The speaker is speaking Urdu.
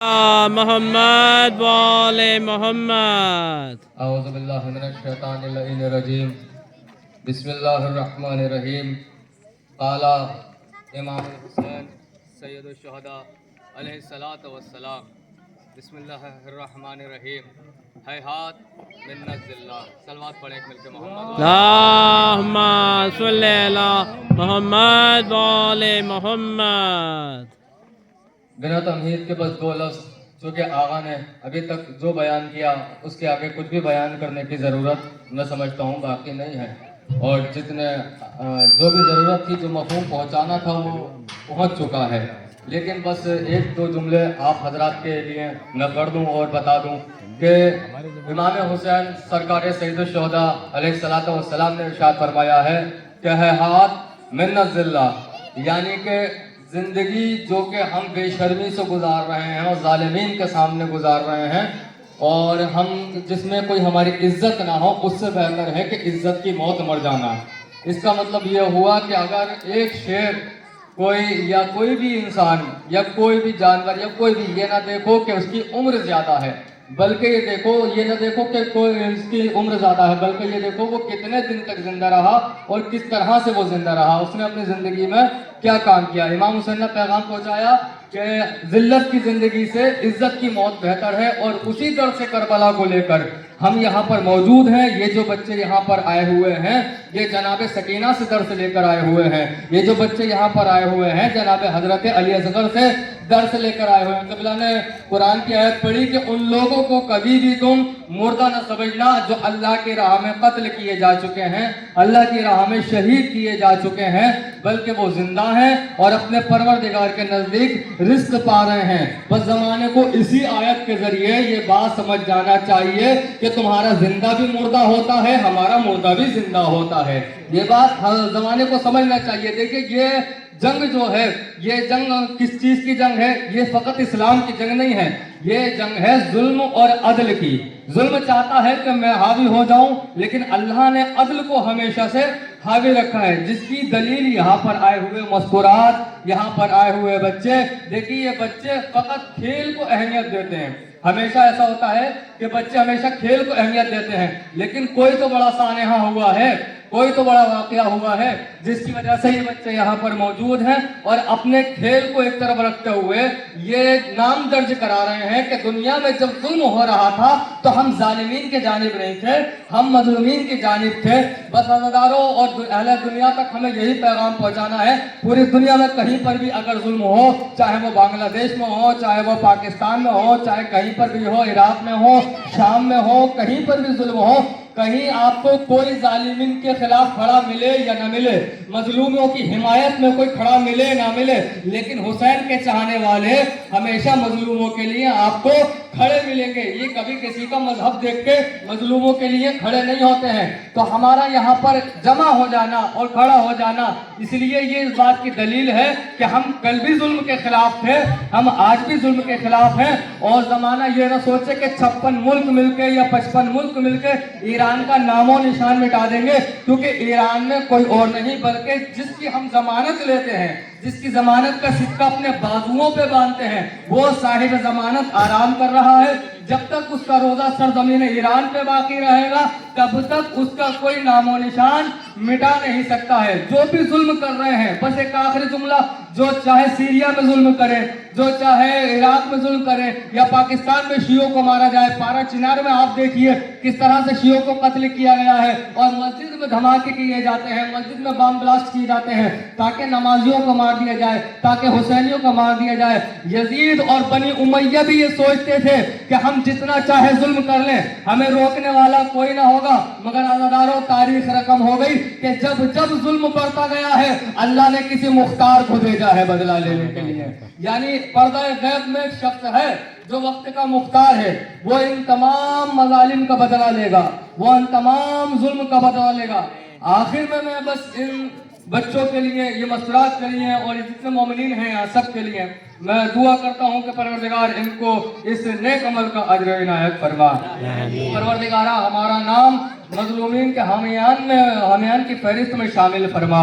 محمد وآل محمد اعوذ باللہ من الشیطان اللعین الرجیم بسم اللہ الرحمن الرحیم قال امام الحسین سید الشہداء علیہ الصلاۃ والسلام بسم اللہ الرحمن الرحیم ہیہات من نزل اللہ صلوات پڑھیں ایک مل کے محمد اللہم صلی علی محمد وآل محمد۔ بنا تمہید کے بس دو لفظ چونکہ آغا نے ابھی تک جو بیان کیا اس کے آگے کچھ بھی بیان کرنے کی ضرورت میں سمجھتا ہوں باقی نہیں ہے، اور جو بھی ضرورت تھی جو مفہوم پہنچانا تھا وہ پہنچ چکا ہے، لیکن بس ایک دو جملے آپ حضرات کے لیے میں پڑھ دوں اور بتا دوں کہ امام حسین سرکار سید الشہداء علیہ الصلوۃ والسلام نے ارشاد فرمایا ہے کہ ہیہات من الذلہ، یعنی کہ زندگی جو کہ ہم بے شرمی سے گزار رہے ہیں اور ظالمین کے سامنے گزار رہے ہیں، اور ہم جس میں کوئی ہماری عزت نہ ہو، اس سے بہتر ہے کہ عزت کی موت مر جانا۔ اس کا مطلب یہ ہوا کہ اگر ایک شیر کوئی بھی انسان یا کوئی بھی جانور یا کوئی بھی یہ نہ دیکھو کہ اس کی عمر زیادہ ہے، بلکہ یہ نہ دیکھو کہ کوئی اس کی عمر زیادہ ہے، بلکہ یہ دیکھو وہ کتنے دن تک زندہ رہا اور کس طرح سے وہ زندہ رہا، اس نے اپنی زندگی میں کیا کام کیا۔ امام حسین نے پیغام پہنچایا کہ ذلت کی زندگی سے عزت کی موت بہتر ہے، اور اسی طرح سے کربلا کو لے کر ہم یہاں پر موجود ہیں۔ یہ جو بچے یہاں پر آئے ہوئے ہیں یہ جناب سکینہ سے درس لے کر آئے ہوئے ہیں، یہ جو بچے یہاں پر آئے ہوئے ہیں جناب حضرت علی اصغر سے درس لے کر آئے ہوئے ہیں۔ قبلہ نے قرآن کی آیت پڑھی کہ ان لوگوں کو کبھی بھی تم مردہ نہ سمجھنا جو اللہ کی راہ میں قتل کیے جا چکے ہیں، اللہ کی راہ میں شہید کیے جا چکے ہیں، بلکہ وہ زندہ ہیں اور اپنے پروردگار کے نزدیک رزق پا رہے ہیں۔ بس زمانے کو اسی آیت کے ذریعے یہ بات سمجھ جانا چاہیے کہ تمہارا زندہ بھی مردہ ہوتا ہے، ہمارا مردہ بھی زندہ ہوتا ہے۔ یہ بات زمانے کو سمجھنا چاہیے۔ دیکھیں یہ جنگ جو ہے، یہ جنگ کس چیز کی جنگ ہے؟ یہ فقط اسلام کی جنگ نہیں ہے، یہ جنگ ہے ظلم اور عدل کی۔ ظلم چاہتا ہے کہ میں حاوی ہو جاؤں، لیکن اللہ نے عدل کو ہمیشہ سے حاوی رکھا ہے، جس کی دلیل یہاں پر آئے ہوئے مذکورات، یہاں پر آئے ہوئے بچے۔ دیکھیے یہ بچے فقط کھیل کو اہمیت دیتے ہیں۔ ہمیشہ ایسا ہوتا ہے کہ بچے ہمیشہ کھیل کو اہمیت دیتے ہیں، لیکن کوئی تو بڑا سانحہ ہوا ہے، کوئی تو بڑا واقعہ ہوا ہے جس کی وجہ سے یہ بچے یہاں پر موجود ہیں، اور اپنے کھیل کو ایک طرف رکھتے ہوئے یہ نام درج کرا رہے ہیں کہ دنیا میں جب ظلم ہو رہا تھا تو ہم ظالمین کے جانب نہیں تھے، ہم مظلومین کی جانب تھے۔ بس عزاداروں اور اہل دنیا تک ہمیں یہی پیغام پہنچانا ہے، پوری دنیا میں کہیں پر بھی اگر ظلم ہو، چاہے وہ بنگلہ دیش میں ہو، چاہے وہ پاکستان میں ہو، چاہے کہیں پر بھی ہو، عراق میں ہو، شام میں ہو، کہیں پر بھی ظلم ہو، کہیں آپ کو کوئی ظالمین کے خلاف کھڑا ملے یا نہ ملے، مظلوموں کی حمایت میں کوئی کھڑا ملے نہ ملے، لیکن حسین کے چاہنے والے ہمیشہ مظلوموں کے لیے آپ کو کھڑے ملیں گے۔ یہ کبھی کسی کا مذہب دیکھ کے مظلوموں کے لیے کھڑے نہیں ہوتے ہیں۔ تو ہمارا یہاں پر جمع ہو جانا اور کھڑا ہو جانا اس لیے یہ اس بات کی دلیل ہے کہ ہم کل بھی ظلم کے خلاف تھے، ہم آج بھی ظلم کے خلاف ہیں، اور زمانہ یہ نہ سوچے کہ 56 ملک مل کے یا 55 ملک مل کے ایران کا نام و نشان مٹا دیں گے، کیونکہ ایران میں کوئی اور نہیں بلکہ جس کی ہم ضمانت لیتے ہیں، جس کی ضمانت کا سکہ اپنے بازوؤں پہ باندھتے ہیں، وہ صاحب ضمانت آرام کر رہا ہے۔ جب تک اس کا روزہ سرزمین ایران پہ باقی رہے گا تب تک اس کا کوئی نام و نشان مٹا نہیں سکتا ہے۔ جو بھی ظلم کر رہے ہیں، بس ایک آخری جملہ، جو چاہے سیریا میں ظلم کرے، جو چاہے عراق میں ظلم کرے، یا پاکستان میں شیعوں کو مارا جائے، پارا چنار میں آپ دیکھیے کس طرح سے شیعوں کو قتل کیا گیا ہے، اور مسجد میں دھماکے کیے جاتے ہیں، مسجد میں بم بلاسٹ کیے جاتے ہیں تاکہ نمازیوں کو مار دیا جائے، تاکہ حسینیوں کو مار دیا جائے۔ یزید اور بنی امیہ بھی یہ سوچتے تھے کہ ہم جتنا چاہے ظلم کر لیں، ہمیں روکنے والا کوئی نہ ہوگا، مگر عزاداروں تاریخ رقم ہو گئی کہ جب جب ظلم بڑھتا گیا ہے اللہ نے کسی مختار کو بھیجا ہے بدلہ لینے کے لیے۔ یعنی پردہ غیب میں ایک شخص ہے جو وقت کا مختار ہے، وہ ان تمام مظالم کا بدلہ لے گا، وہ ان تمام ظلم کا بدلہ لے گا۔ آخر میں بس ان بچوں کے لیے، یہ مسئلات کے لیے اور جتنے مومنین ہیں سب کے لیے میں دعا کرتا ہوں کہ پروردگار ان کو اس نیک عمل کا اجر عنایت فرما۔ پروردگارہ ہمارا نام مظلومین کے حامیان کی فہرست میں شامل فرما۔